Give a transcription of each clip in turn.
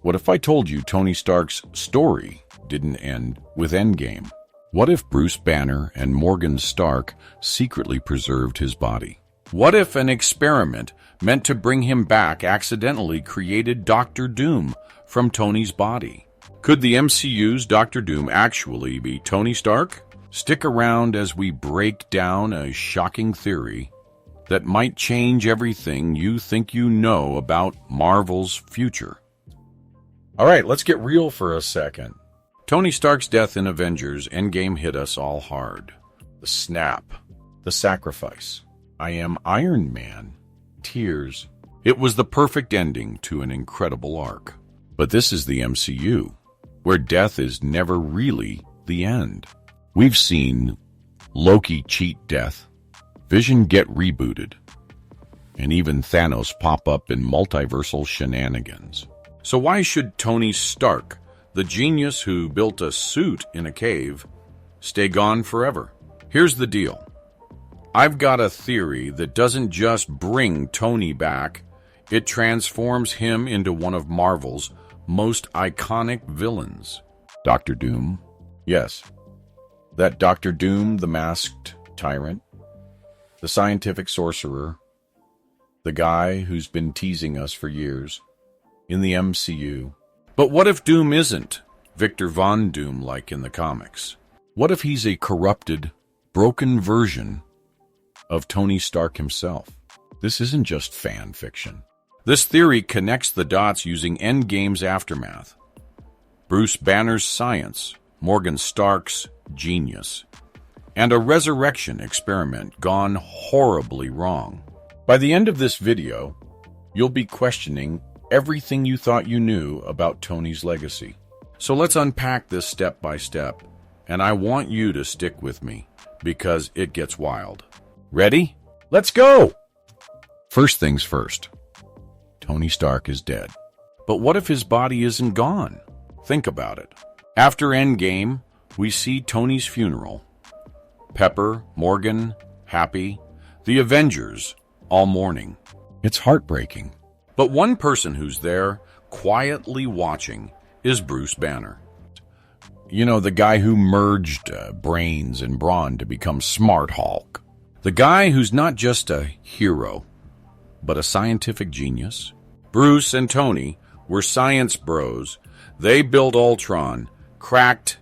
What if I told you Tony Stark's story didn't end with Endgame? What if Bruce Banner and Morgan Stark secretly preserved his body? What if an experiment meant to bring him back accidentally created Doctor Doom from Tony's body? Could the MCU's Doctor Doom actually be Tony Stark? Stick around as we break down a shocking theory that might change everything you think you know about Marvel's future. All right, let's get real for a second. Tony Stark's death in Avengers Endgame hit us all hard. The snap, the sacrifice. I am Iron Man. Tears. It was the perfect ending to an incredible arc. But this is the MCU, where death is never really the end. We've seen Loki cheat death, Vision get rebooted, and even Thanos pop up in multiversal shenanigans. So why should Tony Stark, the genius who built a suit in a cave, stay gone forever? Here's the deal. I've got a theory that doesn't just bring Tony back, it transforms him into one of Marvel's most iconic villains. Doctor Doom? Yes. That Doctor Doom, the masked tyrant, the scientific sorcerer, the guy who's been teasing us for years in the MCU. But what if Doom isn't Victor Von Doom like in the comics? What if he's a corrupted, broken version of Tony Stark himself? This isn't just fan fiction. This theory connects the dots using Endgame's aftermath, Bruce Banner's science, Morgan Stark's genius, and a resurrection experiment gone horribly wrong. By the end of this video, you'll be questioning everything you thought you knew about Tony's legacy. So let's unpack this step by step, and I want you to stick with me because it gets wild. Ready? Let's go! First things first. Tony Stark is dead. But what if his body isn't gone? Think about it. After Endgame, we see Tony's funeral. Pepper, Morgan, Happy, the Avengers, all mourning. It's heartbreaking. But one person who's there, quietly watching, is Bruce Banner. You know, the guy who merged brains and brawn to become Smart Hulk. The guy who's not just a hero, but a scientific genius. Bruce and Tony were science bros. They built Ultron, cracked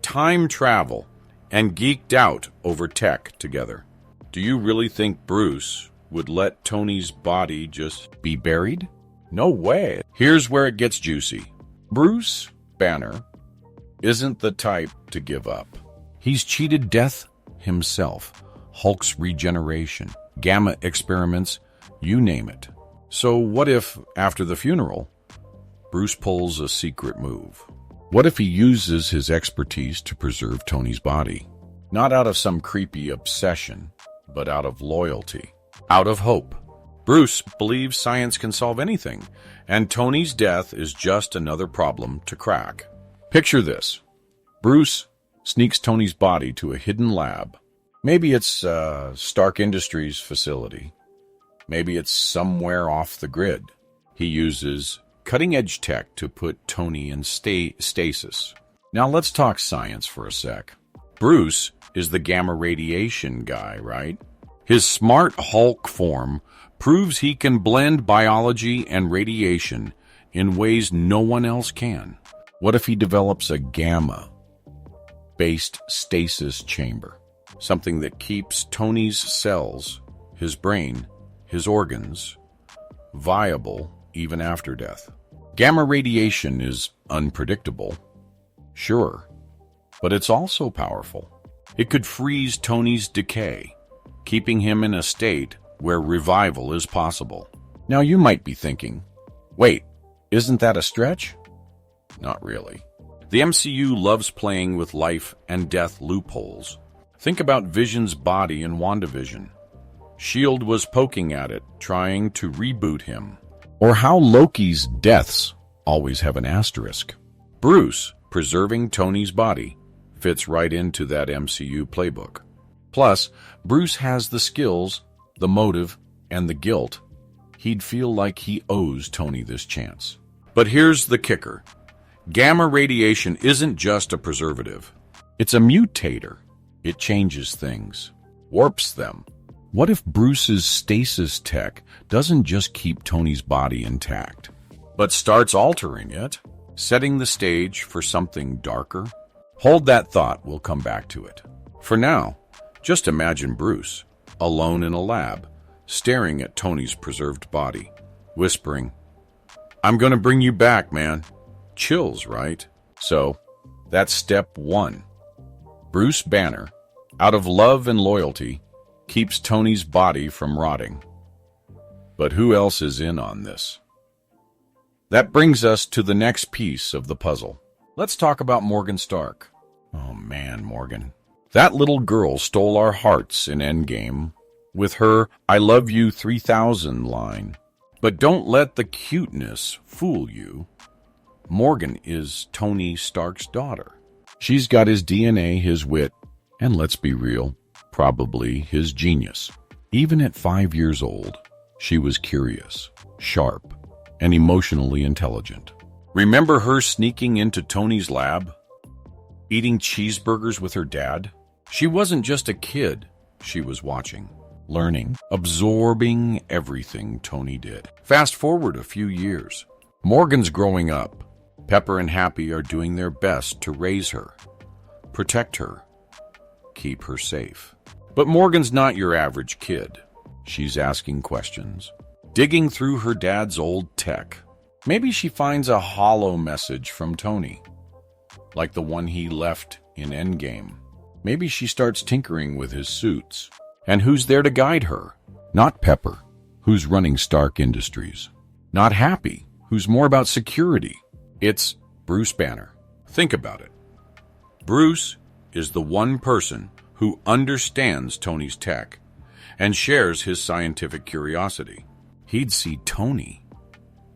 time travel, and geeked out over tech together. Do you really think Bruce would let Tony's body just be buried? No way. Here's where it gets juicy. Bruce Banner isn't the type to give up. He's cheated death himself. Hulk's regeneration, gamma experiments, you name it. So what if, after the funeral, Bruce pulls a secret move? What if he uses his expertise to preserve Tony's body? Not out of some creepy obsession, but out of loyalty, out of hope. Bruce believes science can solve anything, and Tony's death is just another problem to crack. Picture this. Bruce sneaks Tony's body to a hidden lab. Maybe it's Stark Industries facility. Maybe it's somewhere off the grid. He uses cutting-edge tech to put Tony in stasis. Now let's talk science for a sec. Bruce is the gamma radiation guy, right? His smart Hulk form proves he can blend biology and radiation in ways no one else can. What if he develops a gamma-based stasis chamber? Something that keeps Tony's cells, his brain, his organs, viable even after death. Gamma radiation is unpredictable, sure, but it's also powerful. It could freeze Tony's decay, keeping him in a state where revival is possible. Now you might be thinking, wait, isn't that a stretch? Not really. The MCU loves playing with life and death loopholes. Think about Vision's body in WandaVision. S.H.I.E.L.D. was poking at it, trying to reboot him. Or how Loki's deaths always have an asterisk. Bruce preserving Tony's body fits right into that MCU playbook. Plus, Bruce has the skills, the motive, and the guilt. He'd feel like he owes Tony this chance. But here's the kicker. Gamma radiation isn't just a preservative. It's a mutator. It changes things, warps them. What if Bruce's stasis tech doesn't just keep Tony's body intact, but starts altering it, setting the stage for something darker? Hold that thought, we'll come back to it. For now, just imagine Bruce, alone in a lab, staring at Tony's preserved body, whispering, "I'm gonna bring you back, man." Chills, right? So, that's step one. Bruce Banner, out of love and loyalty, keeps Tony's body from rotting. But who else is in on this? That brings us to the next piece of the puzzle. Let's talk about Morgan Stark. Oh man, Morgan. That little girl stole our hearts in Endgame with her "I love you 3000" line. But don't let the cuteness fool you. Morgan is Tony Stark's daughter. She's got his DNA, his wit, and let's be real, probably his genius. Even at 5 years old, she was curious, sharp, and emotionally intelligent. Remember her sneaking into Tony's lab, eating cheeseburgers with her dad? She wasn't just a kid, she was watching, learning, absorbing everything Tony did. Fast forward a few years. Morgan's growing up. Pepper and Happy are doing their best to raise her, protect her, keep her safe. But Morgan's not your average kid. She's asking questions, digging through her dad's old tech. Maybe she finds a hollow message from Tony, like the one he left in Endgame. Maybe she starts tinkering with his suits. And who's there to guide her? Not Pepper, who's running Stark Industries. Not Happy, who's more about security. It's Bruce Banner. Think about it. Bruce is the one person who understands Tony's tech and shares his scientific curiosity. He'd see Tony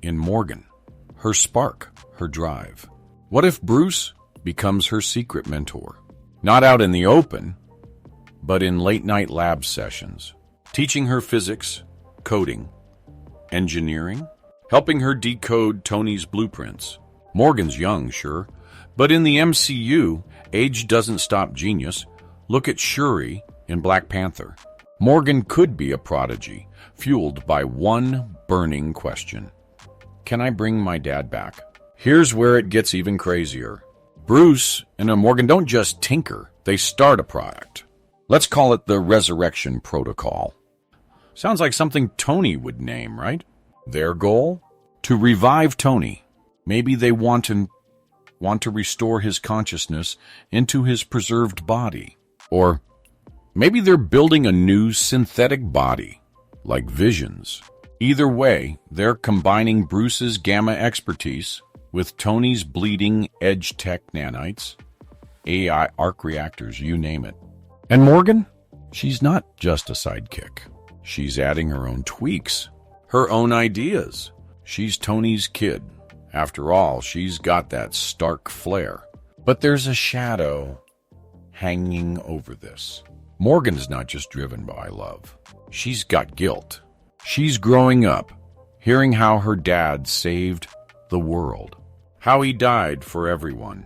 in Morgan, her spark, her drive. What if Bruce becomes her secret mentor? Not out in the open, but in late-night lab sessions, teaching her physics, coding, engineering, helping her decode Tony's blueprints. Morgan's young, sure, but in the MCU, age doesn't stop genius. Look at Shuri in Black Panther. Morgan could be a prodigy, fueled by one burning question. Can I bring my dad back? Here's where it gets even crazier. Bruce and Morgan don't just tinker, they start a product. Let's call it the Resurrection Protocol. Sounds like something Tony would name, right? Their goal? To revive Tony. Maybe they want to restore his consciousness into his preserved body. Or maybe they're building a new synthetic body, like Vision's. Either way, they're combining Bruce's gamma expertise with Tony's bleeding edge tech nanites, AI arc reactors, you name it. And Morgan? She's not just a sidekick. She's adding her own tweaks, her own ideas. She's Tony's kid. After all, she's got that Stark flair. But there's a shadow hanging over this. Morgan's not just driven by love. She's got guilt. She's growing up, hearing how her dad saved the world, how he died for everyone.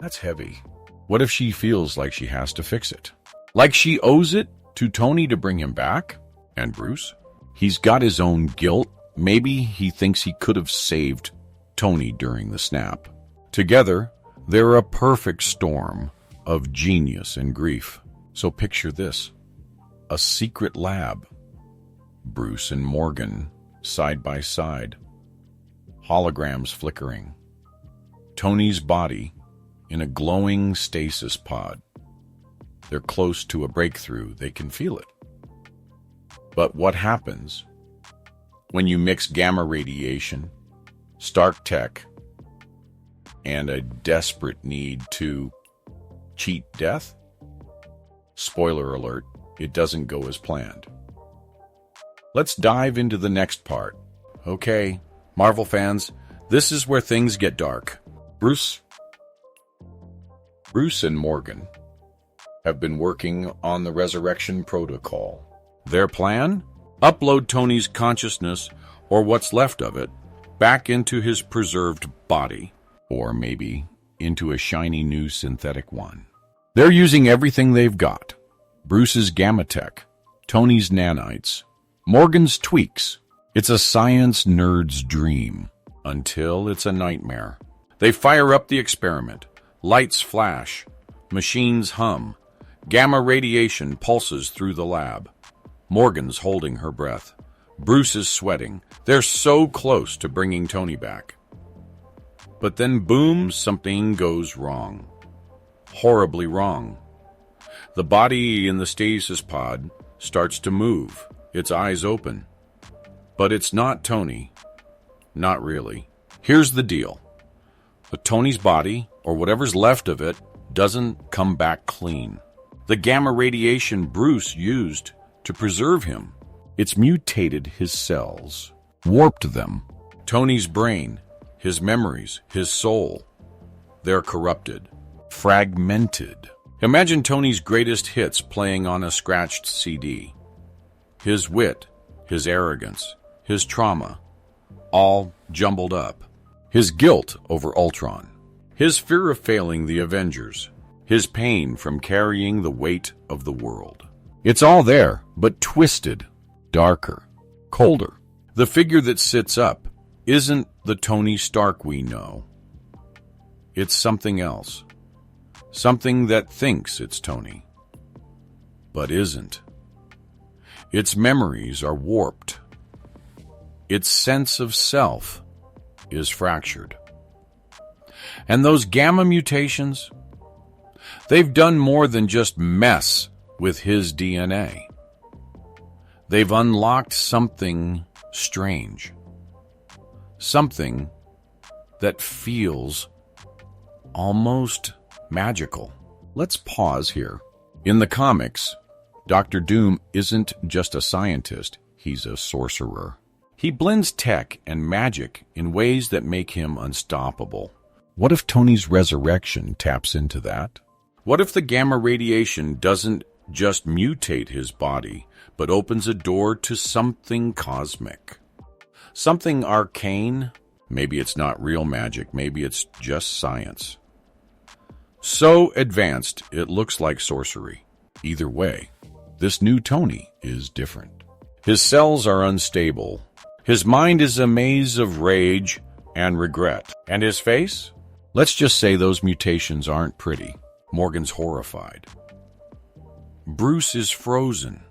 That's heavy. What if she feels like she has to fix it? Like she owes it to Tony to bring him back? And Bruce? He's got his own guilt. Maybe he thinks he could have saved Tony during the snap. Together, they're a perfect storm of genius and grief. So picture this. A secret lab. Bruce and Morgan, side by side. Holograms flickering. Tony's body in a glowing stasis pod. They're close to a breakthrough. They can feel it. But what happens when you mix gamma radiation, Stark tech, and a desperate need to cheat death? Spoiler alert, it doesn't go as planned. Let's dive into the next part. Okay, Marvel fans, this is where things get dark. Bruce and Morgan have been working on the Resurrection Protocol. Their plan? Upload Tony's consciousness, or what's left of it, back into his preserved body, or maybe into a shiny new synthetic one. They're using everything they've got. Bruce's gamma tech, Tony's nanites, Morgan's tweaks. It's a science nerd's dream, until it's a nightmare. They fire up the experiment. Lights flash, machines hum, gamma radiation pulses through the lab. Morgan's holding her breath. Bruce is sweating. They're so close to bringing Tony back. But then boom, something goes wrong. Horribly wrong. The body in the stasis pod starts to move, its eyes open. But it's not Tony. Not really. Here's the deal. Tony's body, or whatever's left of it, doesn't come back clean. The gamma radiation Bruce used to preserve him, it's mutated his cells, warped them. Tony's brain, his memories, his soul, they're corrupted, fragmented. Imagine Tony's greatest hits playing on a scratched CD. His wit, his arrogance, his trauma, all jumbled up. His guilt over Ultron, his fear of failing the Avengers, his pain from carrying the weight of the world. It's all there, but twisted, darker, colder. The figure that sits up isn't the Tony Stark we know. It's something else. Something that thinks it's Tony, but isn't. Its memories are warped. Its sense of self is fractured. And those gamma mutations, they've done more than just mess with his DNA. They've unlocked something strange. Something that feels almost magical. Let's pause here. In the comics, Dr. Doom isn't just a scientist, he's a sorcerer. He blends tech and magic in ways that make him unstoppable. What if Tony's resurrection taps into that? What if the gamma radiation doesn't just mutate his body, but opens a door to something cosmic? Something arcane? Maybe it's not real magic, maybe it's just science. So advanced, it looks like sorcery. Either way, this new Tony is different. His cells are unstable. His mind is a maze of rage and regret. And his face? Let's just say those mutations aren't pretty. Morgan's horrified. Bruce is frozen.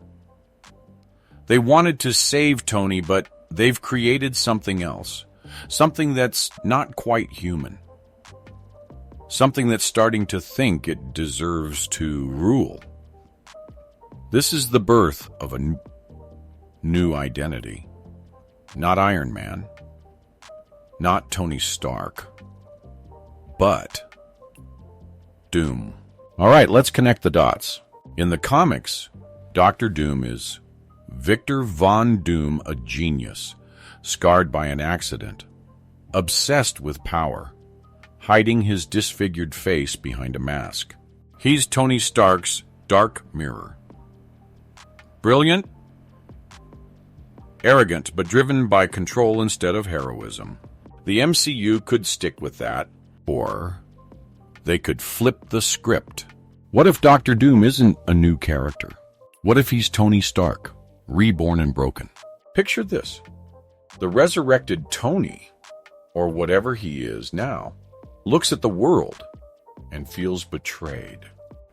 They wanted to save Tony, but they've created something else. Something that's not quite human. Something that's starting to think it deserves to rule. This is the birth of a new identity. Not Iron Man, not Tony Stark, but Doom. All right, let's connect the dots. In the comics, Dr. Doom is Victor Von Doom, a genius, scarred by an accident, obsessed with power, hiding his disfigured face behind a mask. He's Tony Stark's dark mirror. Brilliant, arrogant, but driven by control instead of heroism. The MCU could stick with that, or they could flip the script. What if Dr. Doom isn't a new character? What if he's Tony Stark, reborn and broken? Picture this. The resurrected Tony, or whatever he is now, looks at the world and feels betrayed.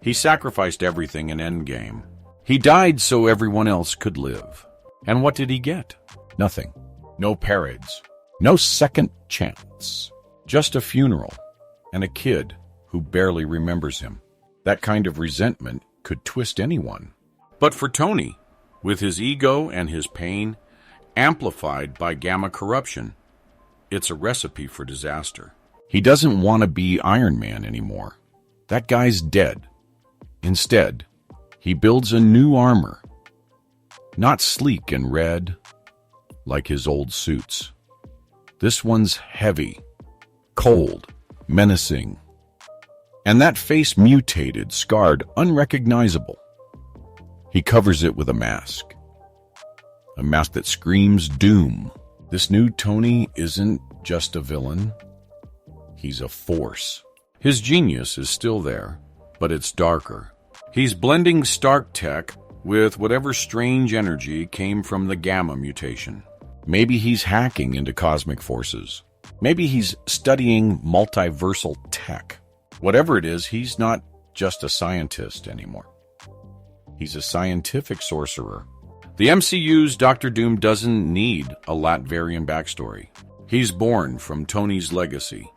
He sacrificed everything in Endgame. He died so everyone else could live. And what did he get? Nothing. No parades. No second chance. Just a funeral and a kid who barely remembers him. That kind of resentment could twist anyone. But for Tony, with his ego and his pain amplified by gamma corruption, it's a recipe for disaster. He doesn't want to be Iron Man anymore. That guy's dead. Instead, he builds a new armor. Not sleek and red, like his old suits. This one's heavy, cold, menacing. And that face mutated, scarred, unrecognizable. He covers it with a mask. A mask that screams doom. This new Tony isn't just a villain, he's a force. His genius is still there, but it's darker. He's blending Stark tech with whatever strange energy came from the Gamma mutation. Maybe he's hacking into cosmic forces. Maybe he's studying multiversal tech. Whatever it is, he's not just a scientist anymore. He's a scientific sorcerer. The MCU's Doctor Doom doesn't need a Latverian backstory. He's born from Tony's legacy,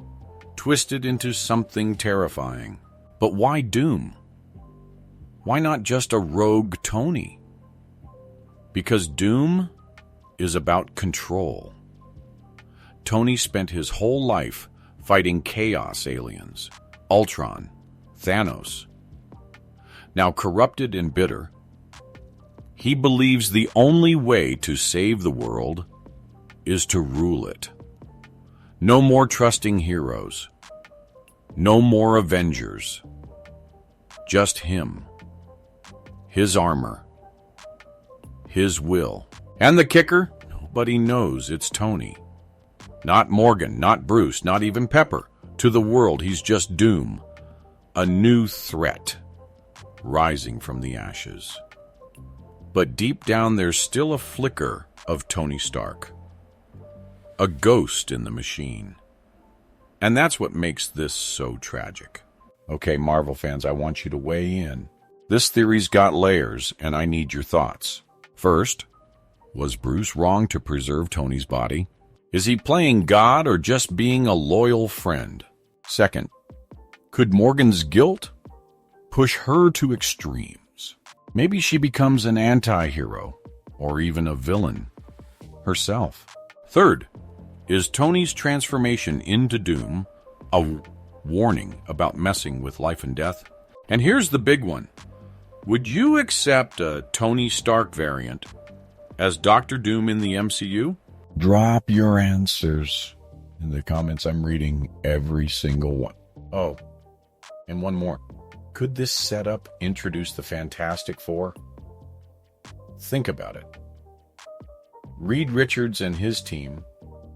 twisted into something terrifying. But why Doom? Why not just a rogue Tony? Because Doom is about control. Tony spent his whole life fighting Chaos aliens, Ultron, Thanos. Now corrupted and bitter, he believes the only way to save the world is to rule it. No more trusting heroes. No more Avengers. Just him. His armor. His will. And the kicker? Nobody knows it's Tony. Not Morgan, not Bruce, not even Pepper. To the world, he's just Doom. A new threat, rising from the ashes. But deep down, there's still a flicker of Tony Stark. A ghost in the machine. And that's what makes this so tragic. Okay, Marvel fans, I want you to weigh in. This theory's got layers, and I need your thoughts. First, was Bruce wrong to preserve Tony's body? Is he playing God or just being a loyal friend? Second, could Morgan's guilt push her to extremes? Maybe she becomes an anti-hero or even a villain herself. Third, is Tony's transformation into Doom a warning about messing with life and death? And here's the big one. Would you accept a Tony Stark variant as Doctor Doom in the MCU? Drop your answers in the comments. I'm reading every single one. Oh, and one more. Could this setup introduce the Fantastic Four? Think about it. Reed Richards and his team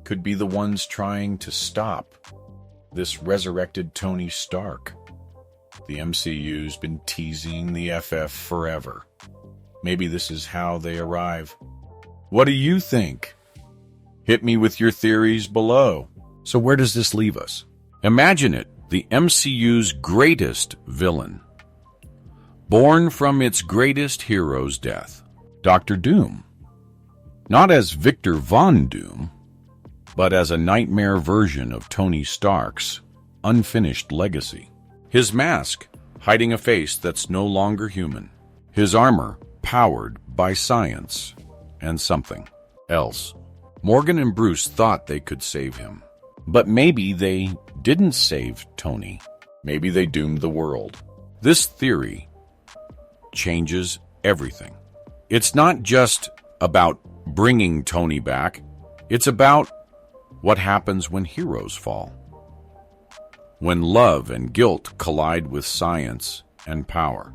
could be the ones trying to stop this resurrected Tony Stark. The MCU's been teasing the FF forever. Maybe this is how they arrive. What do you think? Hit me with your theories below. So where does this leave us? Imagine it, the MCU's greatest villain. Born from its greatest hero's death, Doctor Doom. Not as Victor Von Doom, but as a nightmare version of Tony Stark's unfinished legacy. His mask hiding a face that's no longer human. His armor powered by science and something else. Morgan and Bruce thought they could save him. But maybe they didn't save Tony. Maybe they doomed the world. This theory changes everything. It's not just about bringing Tony back. It's about what happens when heroes fall. When love and guilt collide with science and power.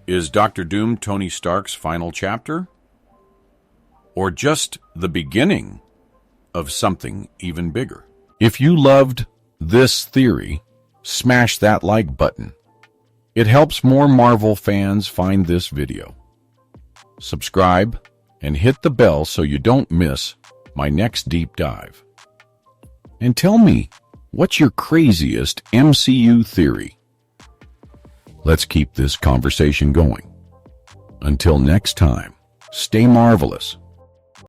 Is Doctor Doom Tony Stark's final chapter? Or just the beginning of something even bigger? If you loved this theory, smash that like button. It helps more Marvel fans find this video. Subscribe and hit the bell so you don't miss my next deep dive. And tell me, what's your craziest MCU theory? Let's keep this conversation going. Until next time, stay marvelous.